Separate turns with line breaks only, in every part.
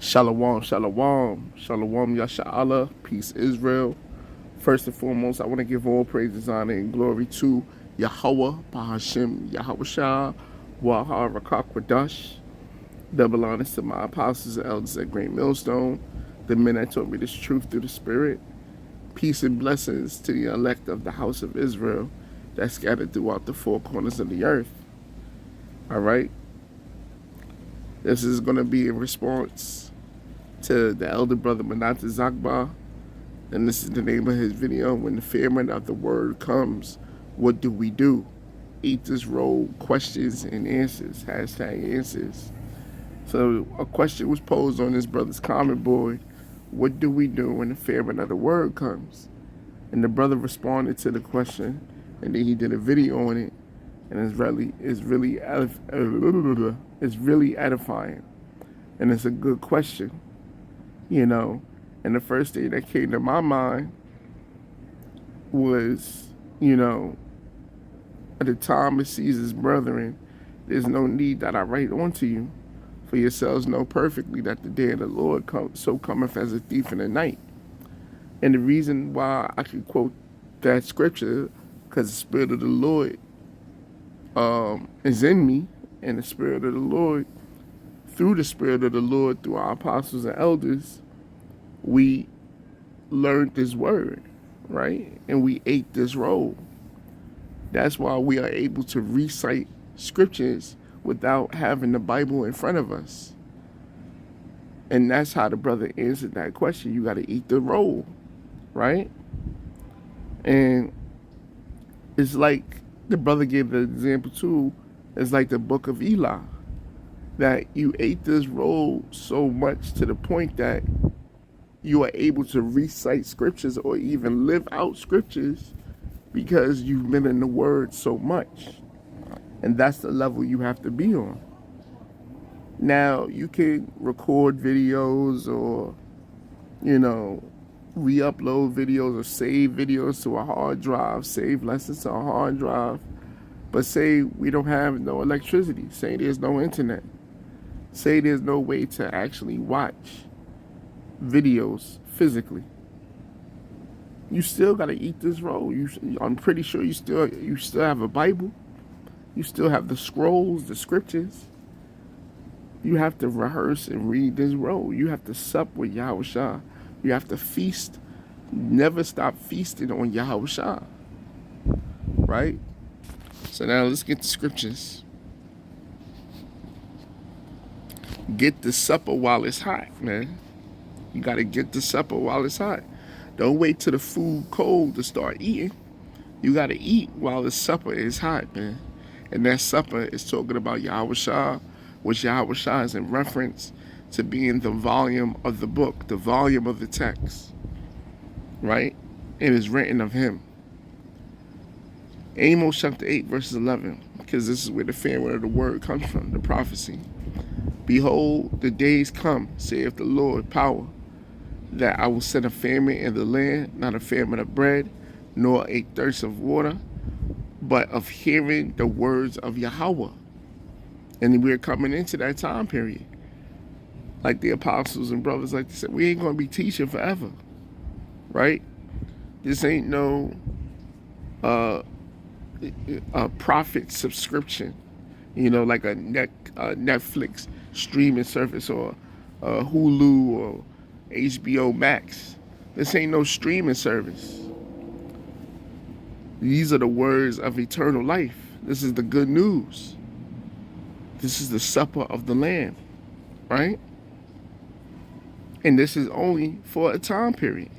Shalom, shalom, shalom, Yasha'Allah, peace, Israel. First and foremost, I want to give all praises, honor, and glory to Yahweh, Bahashim, Yahweh Shah, Waha, Rakakwadash. Double honors to my apostles and elders at Great Millstone, the men that taught me this truth through the Spirit. Peace and blessings to the elect of the house of Israel that scattered throughout the four corners of the earth. All right? This is going to be in response to the elder brother Manata Zakba, and this is the name of his video. When the famine of the word comes, what do we do? Eat this roll, questions and answers, hashtag answers. So a question was posed on this brother's comment board. What do we do when the famine of the word comes? And the brother responded to the question, and then he did a video on it, and it's really edifying, and it's a good question, you know. And the first thing that came to my mind was, at the time of Caesar's brethren, there's no need that I write unto you, for yourselves know perfectly that the day of the Lord so cometh as a thief in the night. And the reason why I can quote that scripture, because the Spirit of the Lord is in me, and the Spirit of the Lord, through the Spirit of the Lord, through our apostles and elders, we learned this word, right? And we ate this roll. That's why we are able to recite scriptures without having the Bible in front of us. And that's how the brother answered that question. You got to eat the roll, right? And it's like the brother gave the example too. It's like the book of Eli, that you ate this roll so much to the point that you are able to recite scriptures or even live out scriptures because you've been in the word so much. And that's the level you have to be on. Now, you can record videos or, re-upload videos or save videos to a hard drive, save lessons to a hard drive. But say we don't have no electricity. Say there's no internet. Say there's no way to actually watch videos physically. You still got to eat this roll. I'm pretty sure you still have a Bible. You still have the scrolls, the scriptures. You have to rehearse and read this roll. You have to sup with Yahweh Shah. You have to feast. Never stop feasting on Yahweh Shah. Right? So now let's get the scriptures. Get the supper while it's hot, man. You got to get the supper while it's hot. Don't wait till the food cold to start eating. You got to eat while the supper is hot, man. And that supper is talking about Yahweh Shah, which Yahweh Shah is in reference to being the volume of the book, the volume of the text, right? It is written of him. Amos chapter 8, verses 11, because this is where the famine of the word comes from, the prophecy. Behold, the days come, saith the Lord, power, that I will send a famine in the land, not a famine of bread, nor a thirst of water, but of hearing the words of Yahweh. And we're coming into that time period. Like the apostles and brothers like to say, we ain't going to be teaching forever, right? This ain't no profit subscription, like a Netflix streaming service or Hulu or HBO Max. This ain't no streaming service. These are the words of eternal life. This is the good news. This is the supper of the Lamb, right? And this is only for a time period.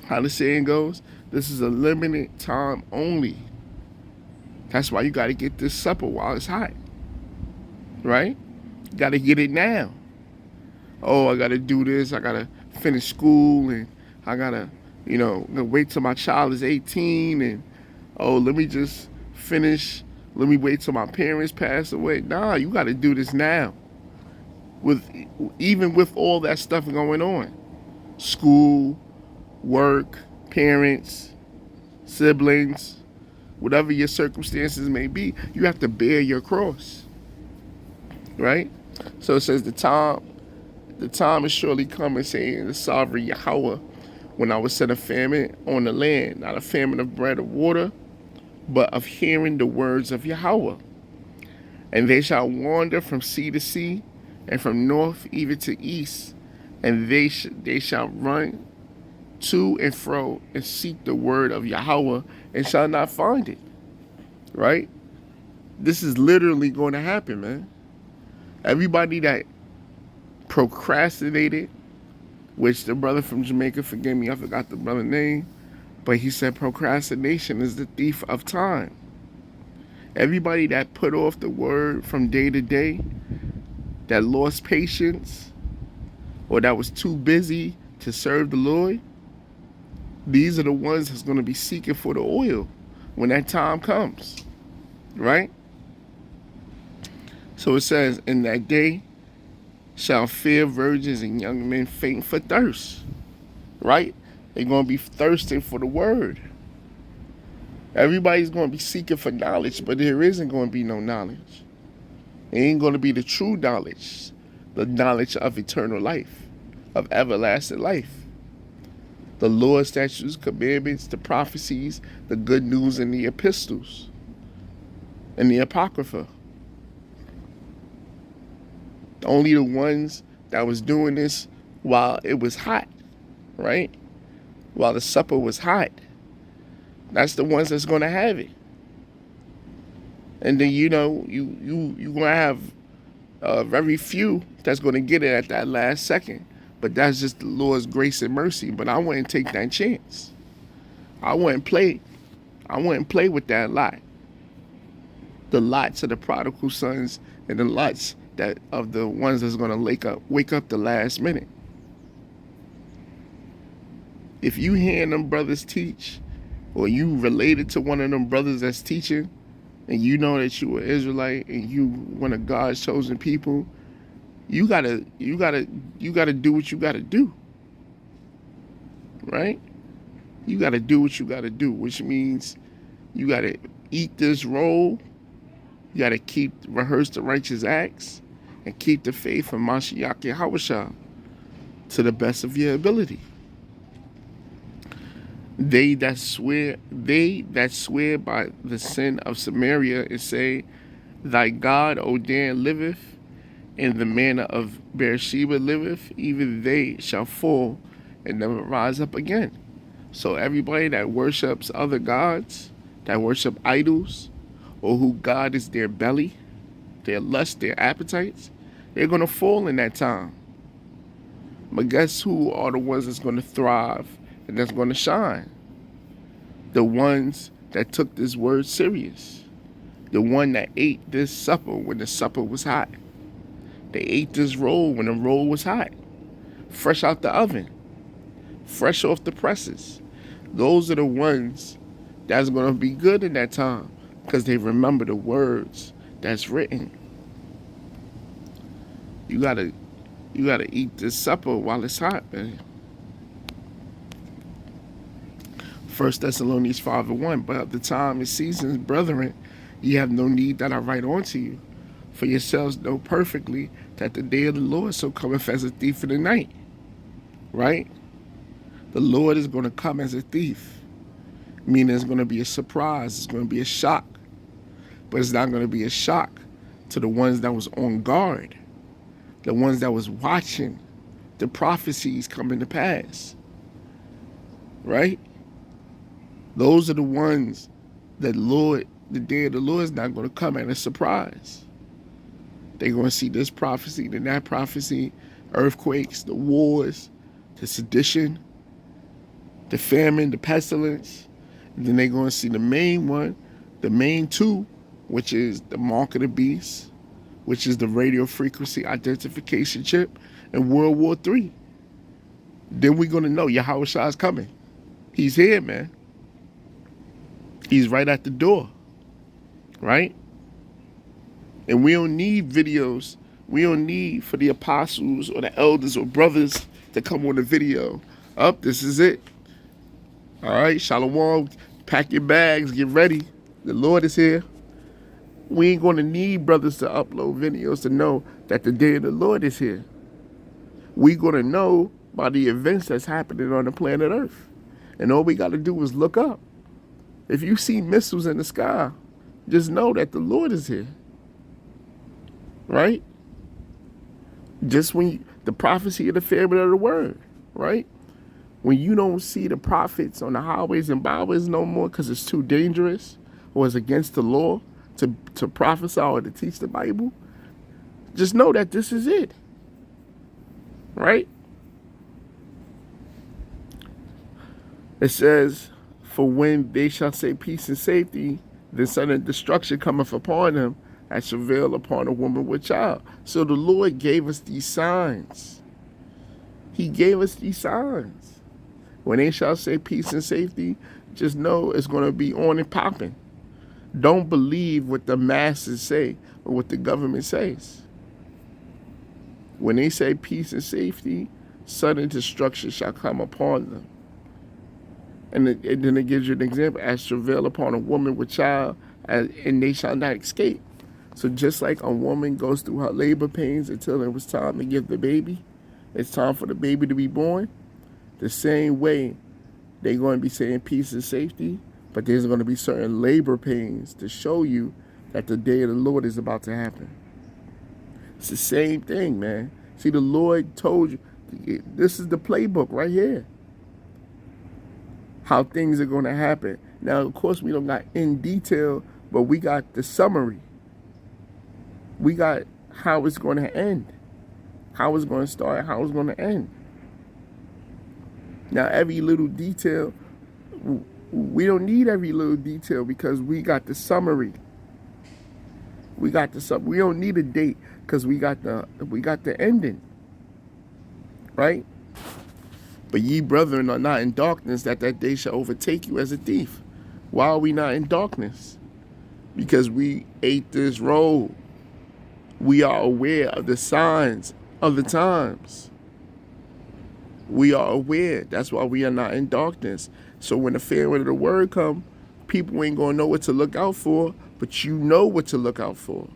How the saying goes, this is a limited time only. That's why you got to get this supper while it's hot, right? You got to get it now. Oh, I got to do this. I got to finish school, and I got to, wait till my child is 18, and, let me just finish. Let me wait till my parents pass away. Nah, you got to do this now. Even with all that stuff going on. School, work, parents, siblings, whatever your circumstances may be, you have to bear your cross, right? So it says the time is surely coming, saying the sovereign Yahweh, when I will set a famine on the land, not a famine of bread or water, but of hearing the words of Yahweh. And they shall wander from sea to sea, and from north even to east, and they shall run to and fro and seek the word of Yahweh and shall not find it. Right? This is literally going to happen, man. Everybody that procrastinated, which the brother from Jamaica, forgive me, I forgot the brother's name, but he said procrastination is the thief of time. Everybody that put off the word from day to day, that lost patience, or that was too busy to serve the Lord, these are the ones that's going to be seeking for the oil when that time comes, right? So it says, in that day shall fair virgins and young men faint for thirst, right? They're going to be thirsting for the word. Everybody's going to be seeking for knowledge, but there isn't going to be no knowledge. It ain't going to be the true knowledge, the knowledge of eternal life, of everlasting life. The Lord's statutes, commandments, the prophecies, the good news, and the epistles, and the apocrypha. Only the ones that was doing this while it was hot, right? While the supper was hot. That's the ones that's going to have it. And then, you going to have very few that's going to get it at that last second. But that's just the Lord's grace and mercy. But I wouldn't take that chance. I wouldn't play with that lot. The lots of the prodigal sons and the lots that of the ones that's going to wake up the last minute. If you hear them brothers teach, or you related to one of them brothers that's teaching, and you know that you were Israelite and you one of God's chosen people, you gotta do what you gotta do, right? You gotta do what you gotta do, which means you gotta eat this roll, you gotta rehearse the righteous acts, and keep the faith of Mashiach Yahushua to the best of your ability. They that swear by the sin of Samaria and say, thy God, O Dan, liveth, and the manner of Beersheba liveth, even they shall fall and never rise up again. So everybody that worships other gods, that worship idols, or who God is their belly, their lust, their appetites, they're going to fall in that time. But guess who are the ones that's going to thrive and that's going to shine? The ones that took this word serious. The one that ate this supper when the supper was hot. They ate this roll when the roll was hot. Fresh out the oven. Fresh off the presses. Those are the ones that's going to be good in that time because they remember the words that's written. You gotta eat this supper while it's hot, man. 1 Thessalonians 5:1, but at the time and seasons, brethren, ye have no need that I write unto you. For yourselves know perfectly that the day of the Lord so cometh as a thief in the night. Right? The Lord is going to come as a thief. Meaning it's going to be a surprise. It's going to be a shock. But it's not going to be a shock to the ones that was on guard. The ones that was watching the prophecies coming to pass. Right? Those are the ones that the day of the Lord is not going to come as a surprise. They're going to see this prophecy, then that prophecy, earthquakes, the wars, the sedition, the famine, the pestilence. And then they're going to see the main one, the main two, which is the mark of the beast, which is the radio frequency identification chip, and World War III. Then we're going to know Yahushua is coming. He's here, man. He's right at the door, right? And we don't need videos. We don't need for the apostles or the elders or brothers to come on the video. This is it. All right, Shalom. Pack your bags. Get ready. The Lord is here. We ain't going to need brothers to upload videos to know that the day of the Lord is here. We're going to know by the events that's happening on the planet Earth. And all we got to do is look up. If you see missiles in the sky, just know that the Lord is here. Right? Just when the prophecy of the famine of the word, right? When you don't see the prophets on the highways and byways no more because it's too dangerous or it's against the law to prophesy or to teach the Bible, just know that this is it. Right? It says, for when they shall say peace and safety, then sudden destruction cometh upon them as travail upon a woman with child. So the Lord gave us these signs. He gave us these signs. When they shall say peace and safety, just know it's going to be on and popping. Don't believe what the masses say or what the government says. When they say peace and safety, sudden destruction shall come upon them. And then it gives you an example, as travail upon a woman with child, and they shall not escape. So just like a woman goes through her labor pains until it was time to give the baby, it's time for the baby to be born, the same way they're going to be saying peace and safety, but there's going to be certain labor pains to show you that the day of the Lord is about to happen. It's the same thing, man. See, the Lord told you, this is the playbook right here. How things are going to happen. Now, of course, we don't got in detail, but we got the summary. We got how it's going to end. How it's going to start, how it's going to end. Now, every little detail, we don't need every little detail because we got the summary. We got the we don't need a date because we got the ending. Right? But ye brethren are not in darkness, that day shall overtake you as a thief. Why are we not in darkness? Because we ate this roll. We are aware of the signs of the times. We are aware. That's why we are not in darkness. So when the famine of the word come, people ain't going to know what to look out for, but you know what to look out for.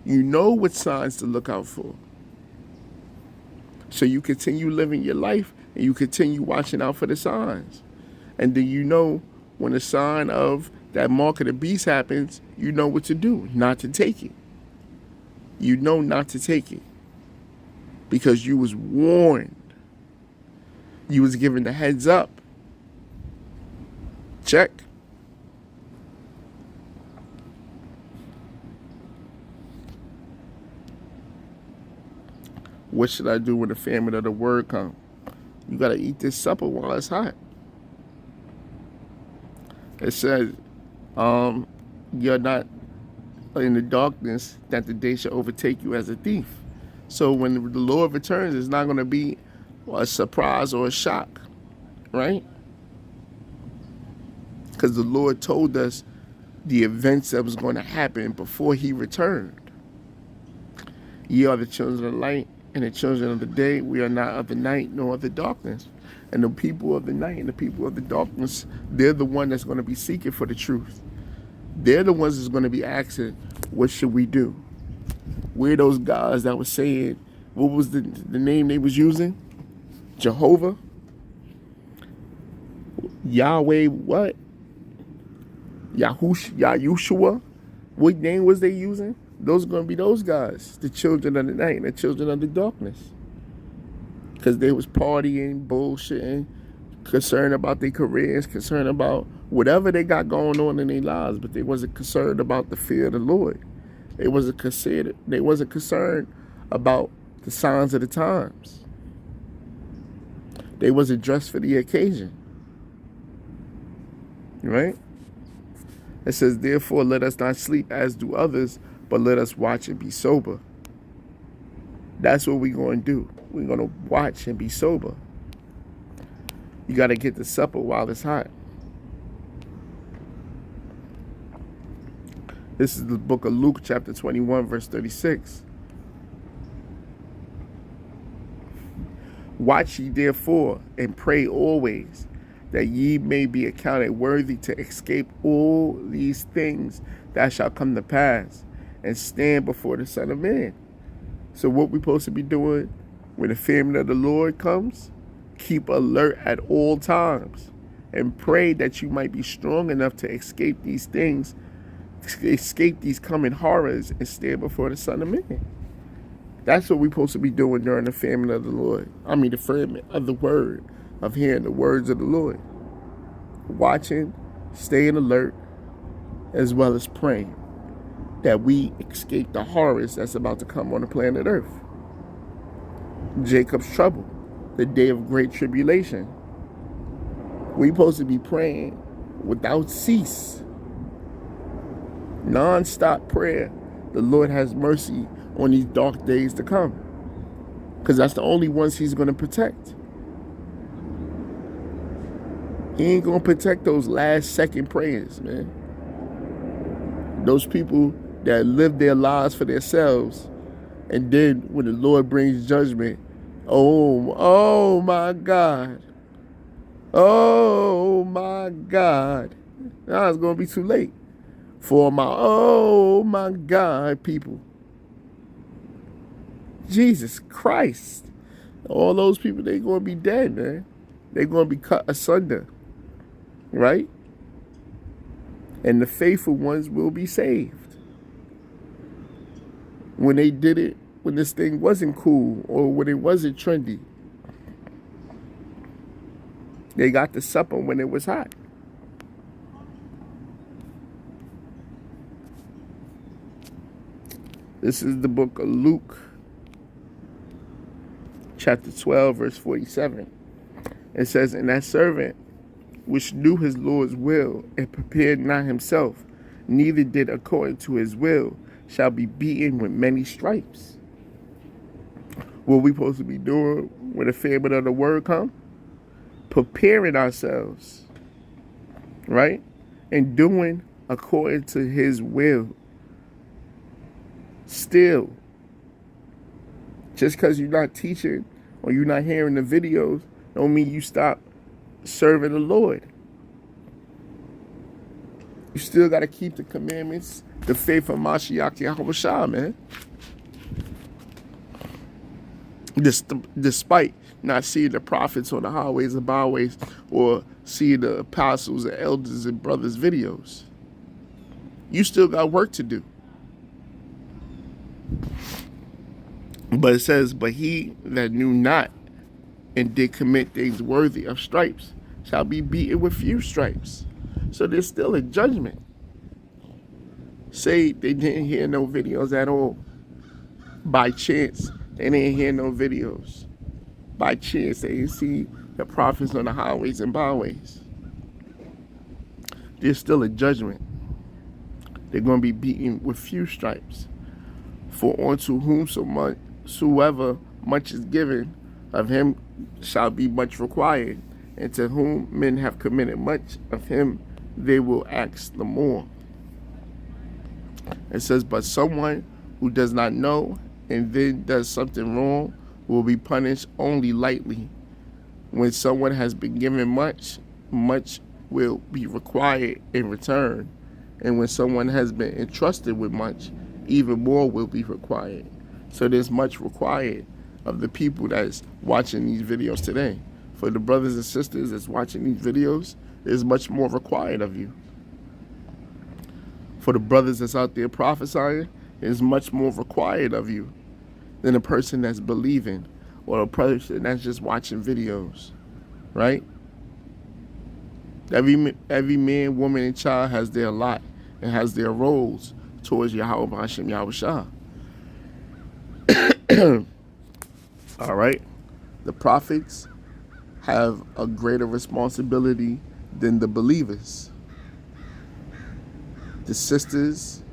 You know what signs to look out for. So you continue living your life and you continue watching out for the signs. And then you know when the sign of that mark of the beast happens, you know what to do, not to take it. You know not to take it because you was warned. You was given the heads up. Check. What should I do when the famine of the word comes? You got to eat this supper while it's hot. It says, you're not in the darkness, that the day shall overtake you as a thief. So when the Lord returns, it's not going to be a surprise or a shock, right? Because the Lord told us the events that was going to happen before he returned. Ye are the children of the light and the children of the day. We are not of the night nor of the darkness. And the people of the night and the people of the darkness, they're the one that's going to be seeking for the truth. They're the ones that's going to be asking, what should we do? We're those guys that were saying, what was the name they was using? Jehovah? Yahweh what? Yahushua? What name was they using? Those are going to be those guys, the children of the night and the children of the darkness. Because they was partying, bullshitting, concerned about their careers, concerned about whatever they got going on in their lives, but they wasn't concerned about the fear of the Lord. They wasn't concerned about the signs of the times. They wasn't dressed for the occasion. Right? It says, therefore, let us not sleep as do others, but let us watch and be sober. That's what we're going to do. We're going to watch and be sober. You got to get the supper while it's hot. This is the book of Luke, chapter 21, verse 36. Watch ye therefore, and pray always, that ye may be accounted worthy to escape all these things that shall come to pass, and stand before the Son of Man. So what we supposed to be doing when the famine of the Lord comes? Keep alert at all times and pray that you might be strong enough to escape these things, escape these coming horrors, and stand before the Son of Man. That's what we're supposed to be doing during the famine of the Lord. I mean, the famine of the word, of hearing the words of the Lord. Watching, staying alert, as well as praying that we escape the horrors that's about to come on the planet Earth. Jacob's trouble, the day of great tribulation. We're supposed to be praying without cease. Non-stop prayer. The Lord has mercy on these dark days to come. Because that's the only ones he's going to protect. He ain't going to protect those last second prayers, man. Those people that live their lives for themselves, and then when the Lord brings judgment, oh my God. Oh my God. Now it's going to be too late for my, oh my God, people. Jesus Christ. All those people, they're going to be dead, man. They're going to be cut asunder. Right? And the faithful ones will be saved. When they did it, when this thing wasn't cool or when it wasn't trendy, they got the supper when it was hot. This is the book of Luke, chapter 12, verse 47. It says, "And that servant which knew his Lord's will and prepared not himself, neither did according to his will, shall be beaten with many stripes." What we supposed to be doing when the famine of the word come? Preparing ourselves, right? And doing according to his will. Still, just because you're not teaching or you're not hearing the videos, don't mean you stop serving the Lord. You still got to keep the commandments, the faith of Mashiach Yahushua, man. Despite not seeing the prophets on the highways and byways or seeing the apostles and elders and brothers' videos. You still got work to do. But it says, "But he that knew not and did commit things worthy of stripes shall be beaten with few stripes." So there's still a judgment. Say they didn't hear no videos at all. By chance, they didn't hear no videos. By chance, they didn't see the prophets on the highways and byways. There's still a judgment. They're going to be beaten with few stripes. For unto whomsoever much is given, of him shall be much required. And to whom men have committed much, of him they will ask the more. It says, "But someone who does not know and then does something wrong will be punished only lightly. When someone has been given much, much will be required in return. And when someone has been entrusted with much, even more will be required." So there's much required of the people that's watching these videos today. For the brothers and sisters that's watching these videos, there's much more required of you. For the brothers that's out there prophesying, there's much more required of you than a person that's believing or a person that's just watching videos, right? Every man, woman, and child has their lot and has their roles towards Yahweh Hashem Yahushua. All right? The prophets have a greater responsibility than the believers. The sisters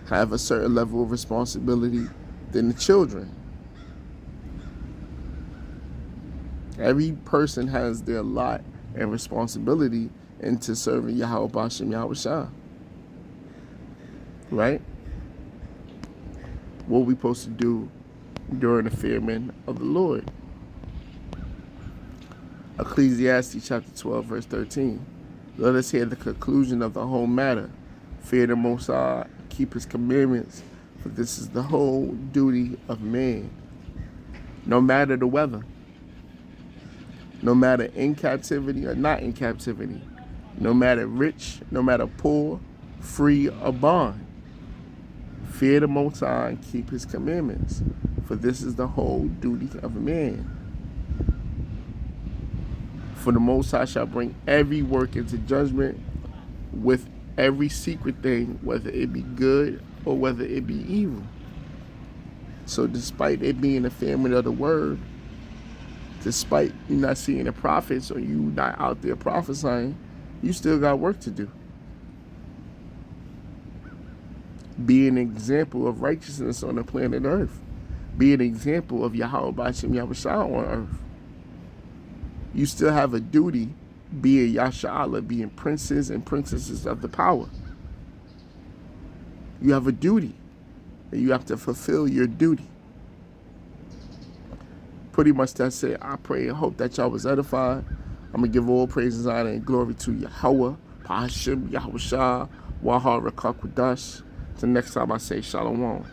have a certain level of responsibility than the children. Every person has their lot and responsibility into serving Yahweh Bashem Yahushua. Right? What we supposed to do during the famine of the Lord. Ecclesiastes chapter 12, verse 13. Let us hear the conclusion of the whole matter. Fear the Most High, keep his commandments, For this is the whole duty of man. No matter the weather, no matter in captivity or not in captivity, no matter rich, no matter poor, free or bond, fear the Most High and keep his commandments. For this is the whole duty of man. For the Most High shall bring every work into judgment with every secret thing, whether it be good or whether it be evil. So despite it being a famine of the word, despite you not seeing the prophets or you not out there prophesying, you still got work to do. Be an example of righteousness on the planet Earth. Be an example of Yahweh B'Shem Yahushua on earth. You still have a duty, being Yasha'Allah, being princes and princesses of the power. You have a duty, and you have to fulfill your duty. Pretty much that's it. I pray and hope that y'all was edified. I'm going to give all praises, honor, and glory to Yahweh, B'Shem Yahushua, Wahar Rakakwadash. Till next time I say Shalom.